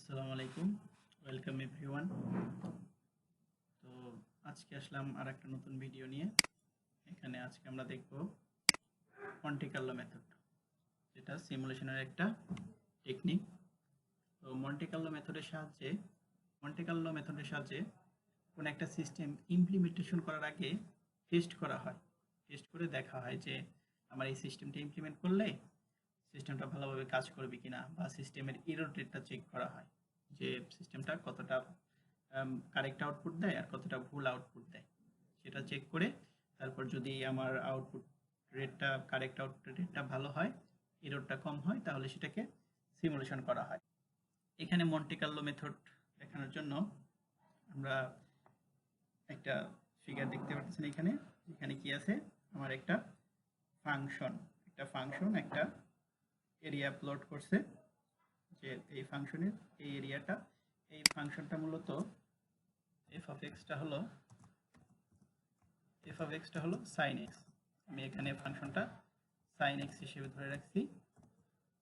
আসসালামু আলাইকুম, welcome everyone. তো আজকে আসলাম আর একটা নতুন ভিডিও নিয়ে। এখানে আজকে আমরা দেখব মন্টি কার্লো মেথড, যেটা সিমুলেশনের একটা টেকনিক। তো মন্টি কার্লো মেথডের সাহায্যে কোন একটা সিস্টেম ইমপ্লিমেন্টেশন করার আগে টেস্ট করা হয়। টেস্ট করে দেখা হয় যে আমার এই সিস্টেমটা ইমপ্লিমেন্ট করলে সিস্টেমটা ভালোভাবে কাজ করবে কিনা, বা সিস্টেমের এরর রেটটা চেক করা হয় যে সিস্টেমটা কতটা কারেক্ট আউটপুট দেয় আর কতটা ভুল আউটপুট দেয়, সেটা চেক করে তারপর যদি আমার কারেক্ট আউটপুট রেটটা ভালো হয়, এররটা কম হয়, তাহলে সেটাকে সিমুলেশন করা হয়। এখানে মন্টি কার্লো মেথড দেখানোর জন্য আমরা একটা ফিগার দেখতে পাচ্ছেন। এখানে কি আছে, আমার একটা ফাংশন একটা এরিয়া প্লট করছে, যে এই ফাংশনের এই ফাংশনটা মূলত f of x টা হলো sin x। আমি এখানে ফাংশনটা sin x হিসেবে ধরে রাখছি।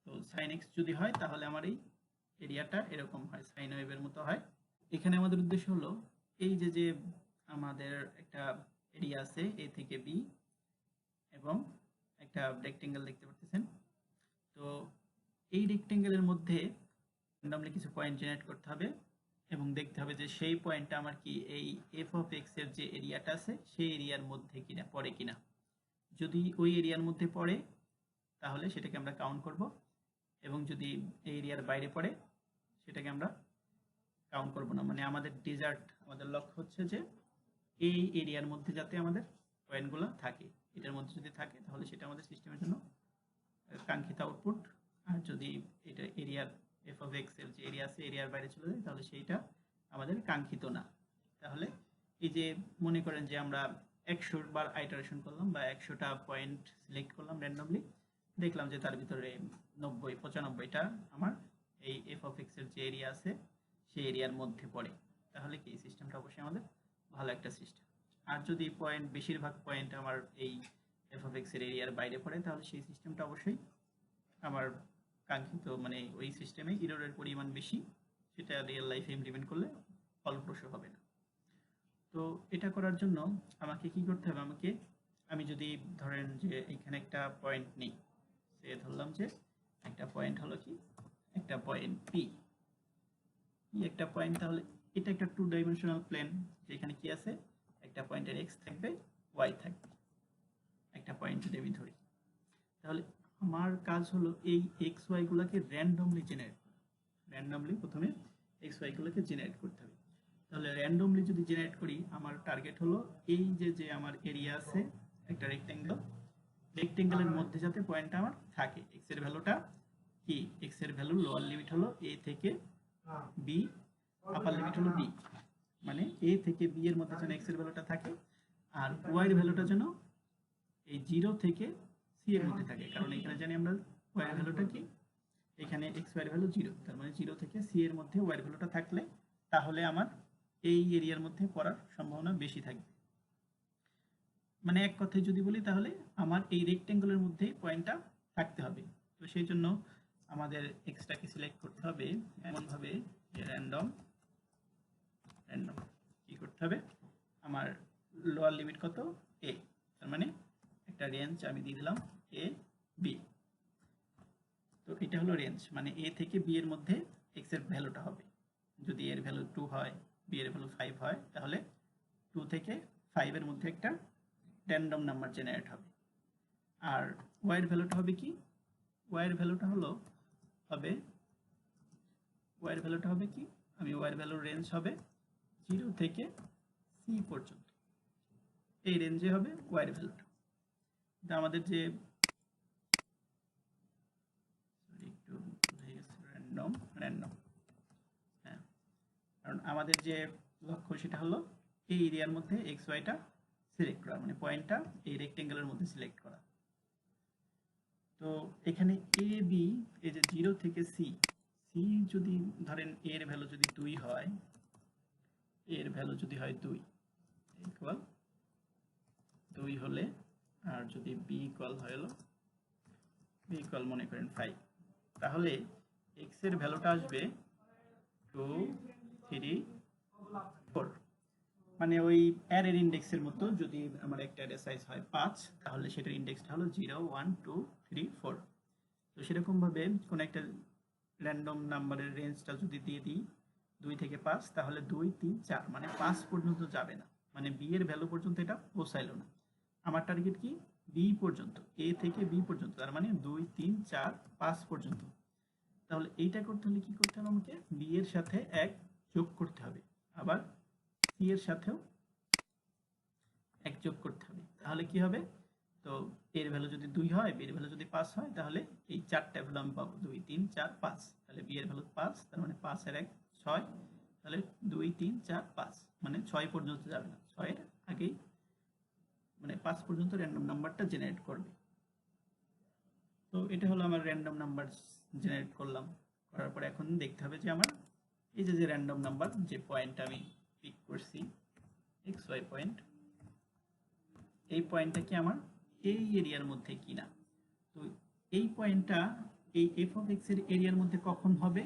তো sin x যদি হয় তাহলে আমার এই এরিয়াটা এরকম হয়, সাইন ওয়েভের মতো হয়। এখানে আমাদের উদ্দেশ্য হলো এই যে আমাদের একটা এরিয়া আছে a থেকে b, এবং একটা রেক্টেঙ্গেল দেখতে পাচ্ছেন। তো এই রেক্টেঙ্গেলের মধ্যে র্যান্ডমলি কিছু পয়েন্ট জেনারেট করতে হবে এবং দেখতে হবে যে সেই পয়েন্টটা আমার কি এই f of x এর যে এরিয়াটা আছে সেই এরিয়ার মধ্যে পড়ে কিনা। যদি ওই এরিয়ার মধ্যে পড়ে তাহলে সেটাকে আমরা কাউন্ট করব, এবং যদি এই এরিয়ার বাইরে পড়ে সেটাকে আমরা কাউন্ট করব না। মানে আমাদের লক্ষ্য হচ্ছে যে এই এরিয়ার মধ্যে যাতে আমাদের পয়েন্টগুলো থাকে, এটার মধ্যে যদি থাকে তাহলে সেটা আমাদের সিস্টেমের জন্য কাঙ্ক্ষিত আউটপুট। আর যদি এটা এরিয়ার f of x এর যে এরিয়া আছে এরিয়ার বাইরে চলে যায় তাহলে সেইটা আমাদের কাঙ্ক্ষিত না। তাহলে এই যে মনে করেন যে আমরা 100 বার আইটারেশন করলাম বা 100টা পয়েন্ট সিলেক্ট করলাম র্যান্ডমলি, দেখলাম যে তার ভিতরে 95টা আমার এই f of x এর যে এরিয়া আছে সেই এরিয়ার মধ্যে পড়ে, তাহলে কি সিস্টেমটা অবশ্যই আমাদের ভালো একটা সিস্টেম। আর যদি বেশিরভাগ পয়েন্ট আমার এই f of x এর এরিয়ার বাইরে পড়ে তাহলে সেই সিস্টেমটা অবশ্যই আমার কাঙ্ক্ষিত, মানে ওই সিস্টেমে এররের পরিমাণ বেশি, সেটা রিয়েল লাইফে ইমপ্লিমেন্ট করলে ফলপ্রসূ হবে না। তো এটা করার জন্য আমাকে কি করতে হবে, আমি যদি ধরেন যে এখানে একটা পয়েন্ট নেই, ধরলাম যে একটা পয়েন্ট হলো কি একটা পয়েন্ট পি একটা পয়েন্ট, তাহলে এটা একটা 2 ডাইমেনশনাল প্লেন, যেখানে কি আছে একটা পয়েন্টের এক্স থাকবে, ওয়াই থাকবে। একটা পয়েন্ট যদি আমি ধরি, তাহলে আমার কাজ হলো এই এক্স ওয়াই গুলোকে র্যান্ডমলি প্রথমে এক্স ওয়াই গুলোকে জেনারেট করতে হবে। তাহলে র্যান্ডমলি যদি জেনারেট করি, আমার টার্গেট হলো এই যে আমার এরিয়া আছে একটা রেক্টেঙ্গেলের মধ্যে যাতে পয়েন্টটা আমার থাকে। এক্স এর ভ্যালুটা কি, এক্স এর ভ্যালু লোয়ার লিমিট হলো a থেকে b, আপার লিমিট হলো b, মানে a থেকে b এর মধ্যে যেন এক্স এর ভ্যালুটা থাকে, আর ওয়াই এর ভ্যালুটা যেন এই 0 থেকে c এর মধ্যে থাকে। কারণ এখানে জানি আমরা ওয়াই এর ভ্যালুটা কি, এখানে x y এর ভ্যালু 0, তার মানে 0 থেকে c এর মধ্যে y এর ভ্যালুটা থাকলে তাহলে আমার এই এরিয়ার মধ্যে পড়ার সম্ভাবনা বেশি থাকবে। মানে এক কথায় যদি বলি, তাহলে আমার এই রেক্টেঙ্গলের মধ্যেই পয়েন্টটা থাকতে হবে। তো সেই জন্য আমাদের এক্সটাকে সিলেক্ট করতে হবে এমন ভাবে যে র্যান্ডম কি করতে হবে, আমার লোয়ার লিমিট কত a, তার মানে একটা রেঞ্জ আমি দিয়ে দিলাম a b। তো এটা হলো রেঞ্জ, মানে a থেকে b এর মধ্যে x এর ভ্যালুটা হবে। যদি এর ভ্যালু 2 হয়, b এর ভ্যালু 5 হয়, তাহলে 2 থেকে 5 এর মধ্যে একটা র্যান্ডম নাম্বার জেনারেট হবে। আর y এর ভ্যালুটা হবে কি, y এর ভ্যালুটা হবে কি, আমি y এর ভ্যালুর রেঞ্জ হবে 0 থেকে c পর্যন্ত, এই রেঞ্জে হবে y এর ভ্যালুটা। এটা আমাদের যে র্যান্ডম, হ্যাঁ, কারণ আমাদের যে লক্ষ্য সেটা হলো এই এরিয়ার মধ্যে এক্স ওয়াইটা সিলেক্ট করা, মানে পয়েন্টটা এই রেক্টেঙ্গেলের মধ্যে সিলেক্ট করা। তো এখানে এ বি, এই যে 0 থেকে সি যদি ধরেন এর ভ্যালু যদি 2 হয়, এর ভ্যালু যদি হয় 2 ইকুয়াল 2 হলে, আর যদি বি ইকুয়াল মনে করেন 5, তাহলে x এর ভ্যালুটা আসবে 2 3 4 মানে ওই অ্যারের ইন্ডেক্সের মতো যদি আমার একটা অ্যারে সাইজ হয় 5 তাহলে সেটার ইন্ডেক্সটা হলো 0 1 2 3 4। তো সেরকম ভাবে কোন একটা র্যান্ডম নাম্বারের রেঞ্জটা যদি দিয়ে দিই 2 থেকে 5 তাহলে 2 3 4 মানে 5 পর্যন্ত যাবে না, মানে বি এর ভ্যালু পর্যন্ত এটা পৌঁছাইলো না। আমার টার্গেট কি বি পর্যন্ত, এ থেকে বি পর্যন্ত, তার মানে 2 3 4 5 পর্যন্ত। তাহলে এইটা করতে হলে কি করতে হবে, আমাকে বি এর সাথে 1 যোগ করতে হবে, আবার সি এর সাথেও 1 যোগ করতে হবে। তাহলে কি হবে, তো এর ভ্যালু যদি 2 হয়, বি এর ভ্যালু যদি 5 হয়, তাহলে এই চারটা ভ্যালু আমি পাবো 2 3 4 5। তাহলে বি এর ভ্যালু 5, তার মানে 5 এর 1 6, তাহলে 2 3 4 5 মানে 6 পর্যন্ত যাবে না, 6 এর আগেই মানে 5 পর্যন্ত র্যান্ডম নাম্বারটা জেনারেট করবে। তো এটা হলো আমার র্যান্ডম নাম্বার জেনারেট করলাম। করার পর এখন দেখতে হবে যে আমার এই যে র্যান্ডম নাম্বার যে পয়েন্ট আমি পিক করছি এক্স ওয়াই পয়েন্ট, এই পয়েন্টটা কি আমার এই এরিয়ার মধ্যে কিনা। তো এই পয়েন্টটা এই এফ অফ এক্স এর এরিয়ার মধ্যে কখন হবে,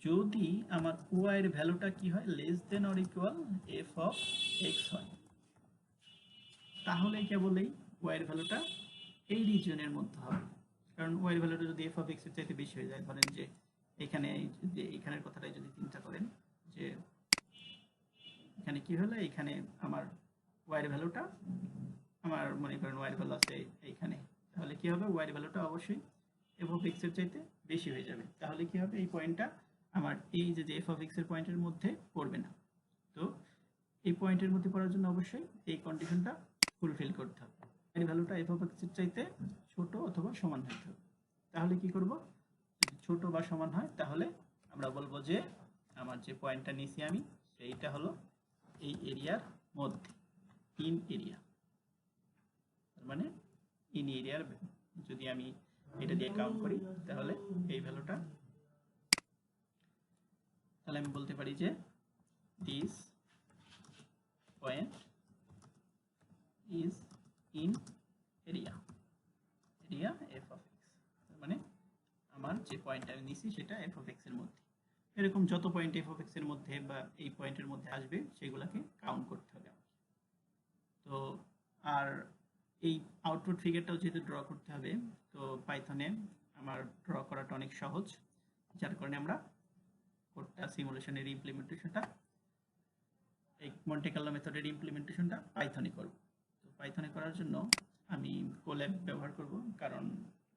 যদি আমার ওয়াই এর ভ্যালুটা কি হয় less than or equal F of x হয়, তাহলে কেবল এই ওয়াই এর ভ্যালুটা এই রিজিয়নের মধ্যে হবে। কারণ ওয়াই এর ভ্যালুটা যদি এফ অফ এক্স এর চাইতে বেশি হয়ে যায়, ধরেন যে এখানে যে এখানের কথাটাই যদি চিন্তা করেন যে এখানে কি হলো, এখানে আমার ওয়াই এর ভ্যালুটা আমার মনে করেন ওয়াই এর ভ্যালু আছে এইখানে, তাহলে কি হবে ওয়াই এর ভ্যালুটা অবশ্যই এফ অফ এক্স এর চাইতে বেশি হয়ে যাবে। তাহলে কি হবে এই পয়েন্টটা আমার এই যে এফ অফ এক্স এর পয়েন্টের মধ্যে পড়বে না। তো এই পয়েন্টের মধ্যে পড়ার জন্য অবশ্যই এই কন্ডিশনটা ফুলফিল করতে হবে, এর ভ্যালুটা এফ অফ এক্স এর চাইতে ছোট অথবা সমান হতে হবে। তাহলে কি করব, যদি ছোট বা সমান হয় তাহলে আমরা বলবো যে আমার যে পয়েন্টটা নিয়েছি আমি সেইটা হলো এই এরিয়ার মধ্যে, ইন এরিয়া, মানে ইন এরিয়ার যদি আমি এটা দিয়ে কাউন্ট করি তাহলে এই ভ্যালুটা, তাহলে আমি বলতে পারি যে this point is in area, area F of x, মানে আমার যে পয়েন্ট আমি নিছি সেটা এফ অফ এক্স এর মধ্যে। এরকম যত পয়েন্ট এফ অফ এক্স এর মধ্যে বা এই পয়েন্টের মধ্যে আসবে সেগুলোকে কাউন্ট করতে হবে। তো আর এই আউটপুট ফিগারটাও যেহেতু ড্র করতে হবে, তো পাইথনে আমার ড্র করাটা অনেক সহজ, যার কারণে আমরা কোডটা সিমুলেশনের ইমপ্লিমেন্টেশনটা এই মন্টে কার্লো মেথডের ইমপ্লিমেন্টেশনটা পাইথনে করব। তো পাইথনে করার জন্য আমি কোল্যাব ব্যবহার করব, কারণ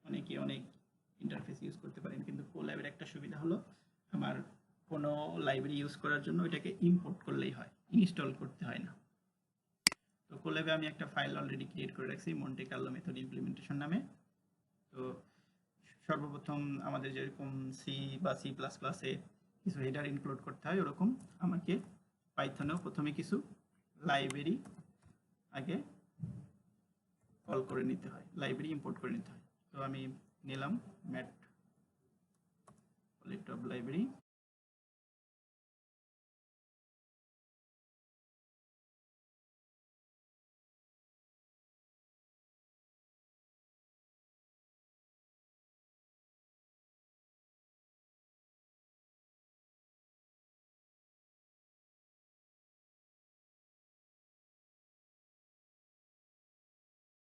অনেকে অনেক ইন্টারফেস ইউজ করতে পারেন, কিন্তু কোল্যাবের একটা সুবিধা হলো আমার কোনো লাইব্রেরি ইউজ করার জন্য এটাকে ইম্পোর্ট করলেই হয়, ইনস্টল করতে হয় না। তো কোল্যাবে আমি একটা ফাইল অলরেডি ক্রিয়েট করে রাখছি মন্টে কার্লো মেথড ইমপ্লিমেন্টেশন নামে। তো সর্বপ্রথম আমাদের যেরকম সি বা সি প্লাস প্লাসে কিছু হেডার ইনক্লুড করতে হয়, ওরকম আমাকে পাইথনেও প্রথমে কিছু লাইব্রেরি আগে কল করে নিতে হয়, লাইব্রেরি ইম্পোর্ট করে নিতে হয়। তো আমি নিলাম ম্যাট পলিটপ লাইব্রেরি,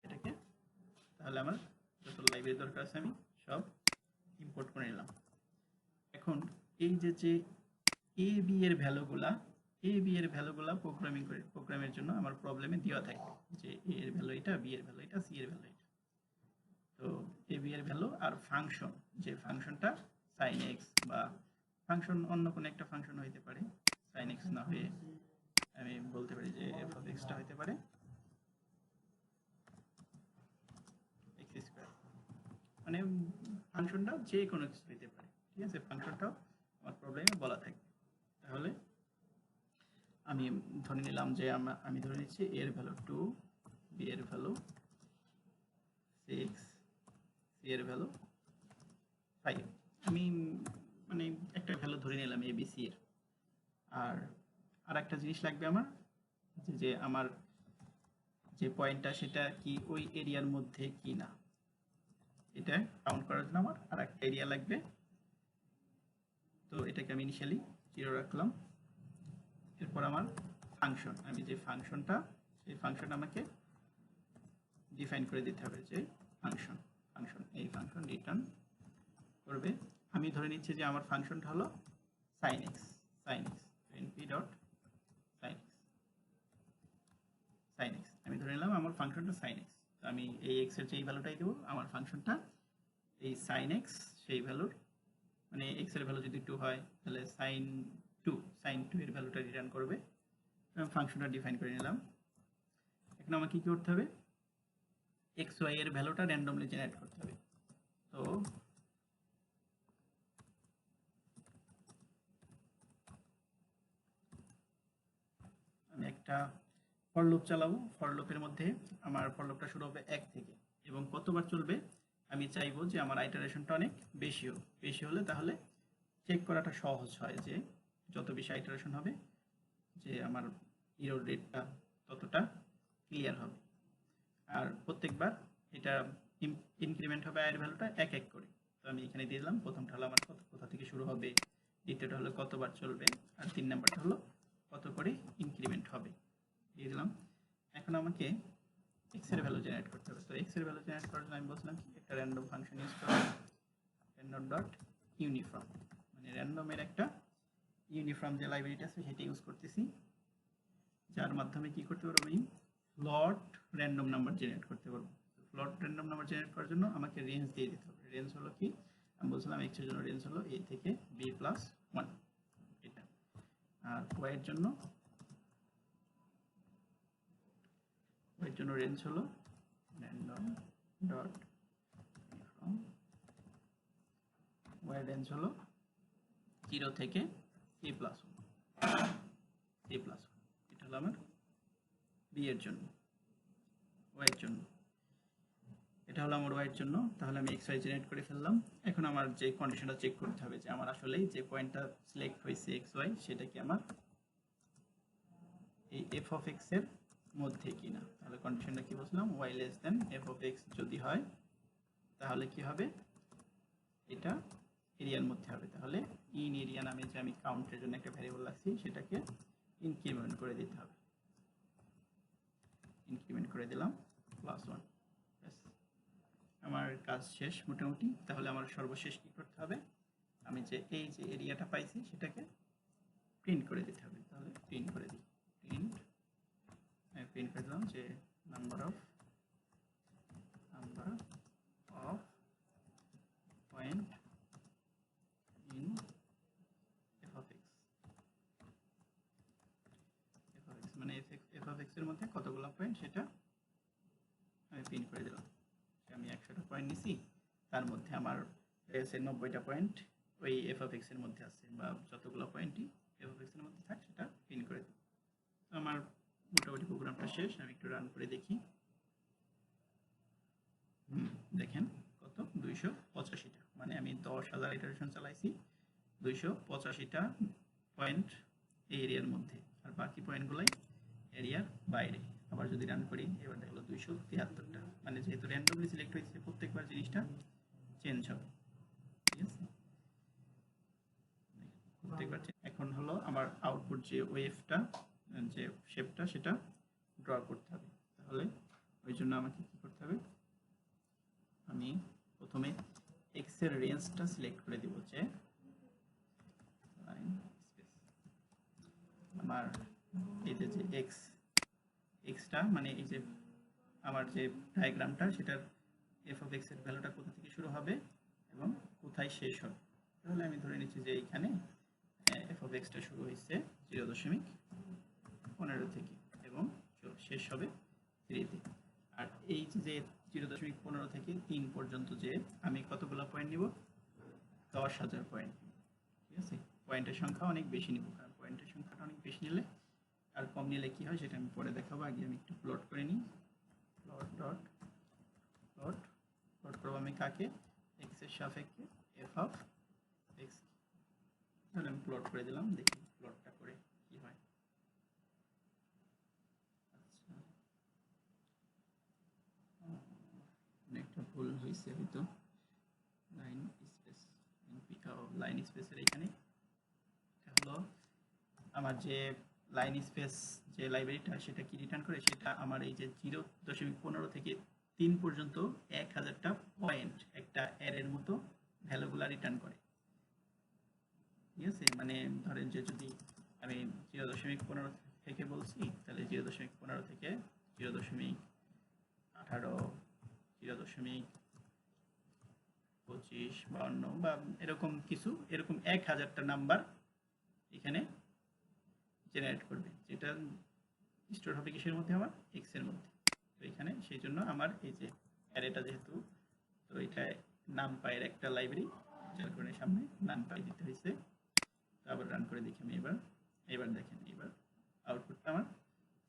এটাকে তাহলে আমার যত লাইব্রেরি দরকার আছে আমি সব ইম্পোর্ট করে নিলাম। এখন এই যে এ বি এর ভ্যালুগুলা, এ বি এর ভ্যালুগুলা প্রোগ্রামের জন্য আমার প্রবলেমে দেওয়া থাকবে যে এ এর ভ্যালু এটা, বি এর ভ্যালু এটা, সি এর ভ্যালু এটা। তো এ বি এর ভ্যালু আর ফাংশন, যে ফাংশনটা sin x বা ফাংশন অন্য কোনো একটা ফাংশন হইতে পারে, sin x না হয়ে আমি বলতে পারি যে f of x টা হইতে পারে x স্কয়ার, মানে ফাংশনটা যে কোনো কিছু হইতে পারে, ঠিক আছে, ফাংশনটাও আমার প্রবলেমে বলা থাকবে। তাহলে আমি ধরে নিলাম যে আমি ধরে নিচ্ছি a এর ভ্যালু 2, b এর ভ্যালু 6, c এর ভ্যালু 5, আমি মানে একটা ভ্যালু ধরে নিলাম a b c এর। আর একটা জিনিস লাগবে আমার, যে আমার যে পয়েন্টটা সেটা কি ওই এরিয়ার মধ্যে কি না, এটা কাউন্ট করার জন্য আমার আর একটা এরিয়া লাগবে, তো এটাকে আমি ইনিশিয়ালি 0 রাখলাম। এরপর আমার ফাংশন, আমি যে ফাংশনটা, সেই ফাংশন আমাকে ডিফাইন করে দিতে হবে যে ফাংশন এই ফাংশন রিটার্ন করবে। আমি ধরে নিচ্ছি যে আমার ফাংশনটা হলো sin x np.sin x আমি ধরে নিলাম আমার ফাংশনটা sin x। তো আমি এই x এর যেই ভ্যালুটাই দেব, আমার ফাংশনটা এই sin x সেই ভ্যালুর, মানে x এর ভ্যালু যদি 2 হয় তাহলে sin 2 এর ভ্যালুটা রিটার্ন করবে। আমি ফাংশনটা ডিফাইন করে নিলাম। এখন আমাকে কি করতে হবে, x y এর ভ্যালুটা র্যান্ডমলি জেনারেট করতে হবে। তো আমি একটা ফর লুপ চালাবো। ফর লুপের মধ্যে আমার ফর লুপটা শুরু হবে 1 থেকে এবং কতবার চলবে আমি চাইবো যে আমার আইটারেশনটা অনেক বেশি হলে তাহলে চেক করাটা সহজ হয়, যে যত বেশি আইটারেশন হবে যে আমার এরর রেটটা ততটা ক্লিয়ার হবে। আর প্রত্যেকবার এটা ইনক্রিমেন্ট হবে আয়ের ভ্যালুটা এক এক করে। তো আমি এখানে দিয়ে দিলাম প্রথমটা হলো আমার কোথা থেকে শুরু হবে, দ্বিতীয়টা হলো কতবার চলবে, আর 3 নাম্বারটা হলো কত করে ইনক্রিমেন্ট হবে, দিয়ে দিলাম। এখন আমাকে x এর ভ্যালু জেনারেট করতে হবে। তো x এর ভ্যালু জেনারেট করার জন্য আমি বলছিলাম কি একটা র্যান্ডম ফাংশন ইউজ করব, random.uniform, মানে র্যান্ডমের একটা ইউনিফর্ম যে লাইব্রেরিটা আছে সেটা ইউজ করতেছি, যার মাধ্যমে কি করতে পারবো আমি ফ্লট র্যান্ডম নাম্বার জেনারেট করতে পারবো। ফ্লট র্যান্ডম নাম্বার জেনারেট করার জন্য আমাকে রেঞ্জ দিয়ে দিতে হবে। রেঞ্জ হলো কি, আমি বলছিলাম x এর জন্য রেঞ্জ হলো a থেকে b + 1 এটা, আর y এর জন্য রেঞ্জ হলো random.uniform, y এর রেঞ্জ হলো 0 থেকে a + 1 এটা হলো আমার b এর জন্য। y এর জন্য এটা হলো আমার y এর জন্য। তাহলে আমি x y জেনারেট করে ফেললাম। এখন আমার যে কন্ডিশনটা চেক করতে হবে যে আমার আসলেই যে পয়েন্টটা সিলেক্ট হয়েছে x y সেটা কি আমার এই f of x এর মধ্যে কিনা। তাহলে কন্ডিশনটা কি বলছিলাম, y less than f of x যদি হয় তাহলে কি হবে, এটা এরিয়ার মধ্যে হবে। তাহলে ইন এরিয়া নামে যে আমি কাউন্টের জন্য একটা ভ্যারিয়েবল রাখছি সেটাকে ইনক্রিমেন্ট করে দিতে হবে। ইনক্রিমেন্ট করে দিলাম +1। আমার কাজ শেষ মোটামুটি। তাহলে আমার সর্বশেষ কি করতে হবে, আমি যে এই যে এরিয়াটা পাইছি সেটাকে প্রিন্ট করে দিতে হবে। তাহলে প্রিন্ট করে দিই, প্রিন্ট করে দিলাম যে number of point in f of x, মানে f of x এর মধ্যে কতগুলো পয়েন্ট সেটা আমি প্রিন্ট করে দিলাম। আমি 100টা পয়েন্ট নিছি, তার মধ্যে আমার 90টা পয়েন্ট ওই f of x এর মধ্যে আছে, বা যতগুলো পয়েন্টই f of x এর মধ্যে থাকে সেটা প্রিন্ট করে দিই। তো আমার মোটামুটি প্রোগ্রামটা শেষ। আমি একটু রান করে দেখি। দেখেন কত 285টা, মানে আমি 10,000 ইটারেশন চালাইছি, 285টা পয়েন্ট এই এরিয়ার মধ্যে, আর বাকি পয়েন্টগুলাই এরিয়ার বাইরে। আবার যদি রান করি এবার দেখলো 273টা, মানে যেহেতু র্যান্ডমলি সিলেক্ট হয়েছে প্রত্যেকবার জিনিসটা চেঞ্জ হবে। ঠিক আছে, প্রত্যেকবার। এখন হলো আমার আউটপুট যে ওয়েভটা, যে শেপটা সেটা ড্র করতে হবে। তাহলে ওই জন্য আমাকে কি করতে হবে, আমি প্রথমে x এর রেঞ্জটা সিলেক্ট করে দিব, যে আমার এই যে xটা মানে এই যে আমার যে ডায়াগ্রামটা সেটার f of x এর ভ্যালুটা কোথা থেকে শুরু হবে এবং কোথায় শেষ হবে। তাহলে আমি ধরে নিচ্ছি যে এইখানে f of x টা শুরু হয়েছে 0.15 থেকে এবং শেষ হবে 3 তে। আর এই যে 0.15 থেকে 3 পর্যন্ত যে আমি কতগুলো পয়েন্ট নিব, 10,000 পয়েন্ট। ঠিক আছে, পয়েন্টের সংখ্যা অনেক বেশি নিব, কারণ পয়েন্টের সংখ্যাটা অনেক বেশি নিলে আর কম নিলে কি হয় সেটা আমি পরে দেখাবো। আগে আমি একটু প্লট করে নিই। প্লট করবো আমি কাকে, x এর সাপেক্ষে f of x। তাহলে আমি প্লট করে দিলাম, দেখি প্লটটা করে কি হয়। আচ্ছা, অনেকটা ভুল হয়েছে হয়তো, লাইন স্পেসের এখানে আমার যে লাইন স্পেস যে লাইব্রেরিটা সেটা কি রিটার্ন করে, সেটা আমার এই যে 0.15 থেকে 3 পর্যন্ত 1000টা পয়েন্ট একটা অ্যারের মতো ভ্যালুগুলা রিটার্ন করে। ঠিক আছে, মানে ধরেন যে যদি আমি 0.15 থেকে বলছি, তাহলে 0.15 থেকে 0.18, 0.25, 52 বা এরকম কিছু, এরকম 1000টা নাম্বার এখানে জেনারেট করবে, যেটা স্টোর হবে কিসের মধ্যে, আমার এক্স এর মধ্যে। তো এখানে সেই জন্য আমার এই যে অ্যারেটা যেহেতু, তো এটা নামপাইয়ের একটা লাইব্রেরি, যার কারণে সামনে নামপাই দিতে হয়েছে। তো আবার রান করে দেখি আমি এবার দেখেন, এবার আউটপুটটা আমার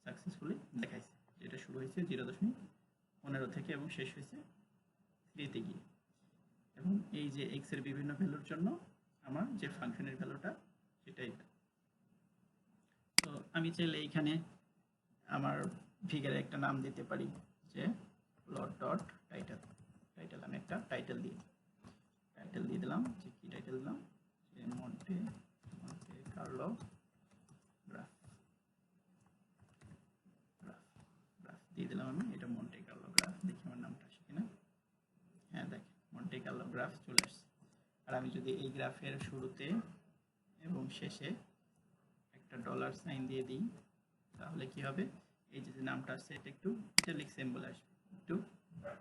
সাকসেসফুলি দেখাইছে, যেটা শুরু হয়েছে 0.15 থেকে এবং শেষ হয়েছে 3 তে গিয়ে। এবং এই যে এক্স এর বিভিন্ন ভ্যালুর জন্য আমার যে ফাংশনের ভ্যালুটা সেটাই। তো আমি চাইলে এইখানে আমার ফিগারে একটা নাম দিতে পারি, যে প্লট ডট টাইটেল। আমি একটা টাইটেল দিয়ে দিলাম, যে কি টাইটেল দিলাম, যে মন্টে কার্লো গ্রাফ দিয়ে দিলাম আমি। এটা মন্টে কার্লো গ্রাফ, দেখি আমার নামটা আসে কিনা। হ্যাঁ, দেখ মন্টে কার্লো গ্রাফ চলে আসছে। আর আমি যদি এই গ্রাফের শুরুতে এবং শেষে একটা ডলার সাইন দিয়ে দিই, তাহলে কি হবে, এই যে নামটা আসছে এটা একটু ইটালিক সিম্বল আসবে, একটু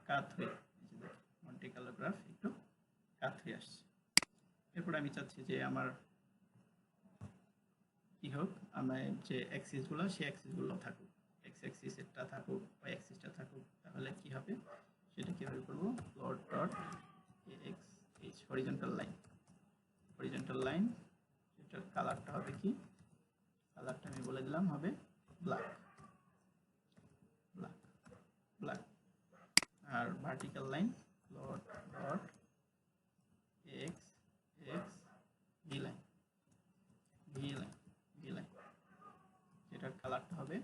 কাত হয়ে, মন্টে কার্লো গ্রাফ একটু কাত হয়ে আসছে। এরপর আমি চাচ্ছি যে আমার কি হোক, আমার যে অ্যাক্সিসগুলো, সেই অ্যাক্সিসগুলো থাকুক, এক্স অ্যাক্সিসটা থাকুক, ওয়াই অ্যাক্সিসটা থাকুক। তাহলে কি হবে, সেটা কিভাবে করব, plot dot X H, horizontal line, এটার কালারটা হবে কি, কালারটা আমি বলে দিলাম হবে ব্ল্যাক। আর vertical line plot dot X V line, এটার কালারটা হবে,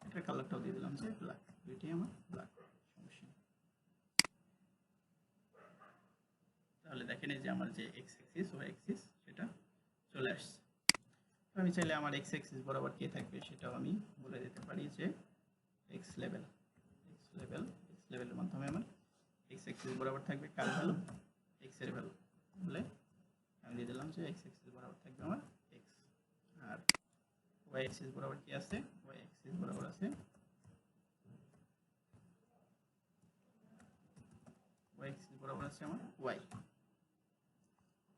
এটার কালারটাও দিয়ে দিলাম যে ব্ল্যাক, দুইটাই আমার ব্ল্যাক, সমস্যা। তাহলে দেখেন এই যে আমার যে এক্স অ্যাক্সিস, ওয়াই অ্যাক্সিস সেটা চলে আসছে। আমি চাইলে আমার এক্স অ্যাক্সিস বরাবর কে থাকবে সেটাও আমি বলে দিতে পারি, যে এক্স লেভেলের মাধ্যমে আমার এক্স অ্যাক্সিস বরাবর থাকবে কার ভ্যালু, এক্স এর ভ্যালু বলে আমি দিয়ে দিলাম যে এক্স অ্যাক্সিস বরাবর থাকবে আমার এক্স। আর ওয়াই অ্যাক্সিস বরাবর কি আছে, ওয়াই অ্যাক্সিস বরাবর আছে আমার ওয়াই,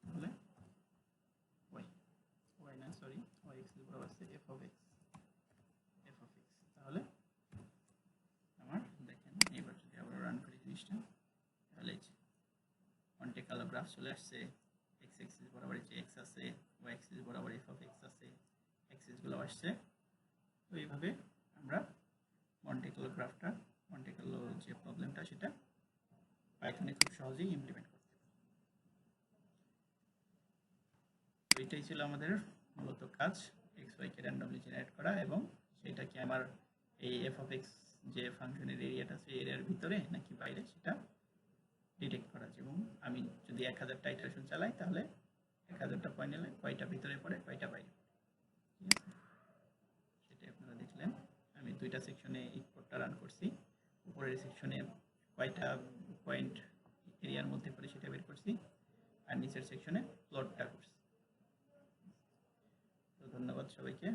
তাহলে ওয়াই না সরি, ওয়াই অ্যাক্সিস বরাবর আছে এফ অফ এক্স। তাহলে আমার দেখেন, এবার যদি আবার রান করি জিনিসটা, তাহলে মন্টে কার্লো গ্রাফ চলে আসছে, এক্স অ্যাক্সিস বরাবর যে এক্স আছে, ওয়াই অ্যাক্সিস বরাবর এফ অফ এক্স আছে, অ্যাক্সিসগুলো আসছে। তো এইভাবে আমরা মন্টে কার্লো যে প্রবলেমটা সেটা পাইথনে খুব সহজেই ইমপ্লিমেন্ট করতে পারি। তো এটাই ছিল আমাদের মূলত কাজ, এক্স ওয়াই কে র্যান্ডমলি জেনারেট করা, এবং সেটা কি আমার এই এফ অফ এক্স যে ফাংশনের এরিয়াটা আছে, এরিয়ার ভিতরে নাকি বাইরে সেটা ডিটেক্ট করা। এবং আমি যদি 1000টা ইটারেশন চালাই, তাহলে 1000টা পয়েন্ট নিলে কয়টা ভিতরে পড়ে, কয়টা বাইরে পড়ে। ঠিক আছে, সেটাই আপনারা দেখলেন। আমি দুইটা সেকশনে এই কোডটা রান করছি, উপরের সেকশনে কয়টা পয়েন্ট এরিয়ার মধ্যে পড়ে সেটা বের করছি, আর নিচের সেকশনে প্লটটা করছি। তো ধন্যবাদ সবাইকে।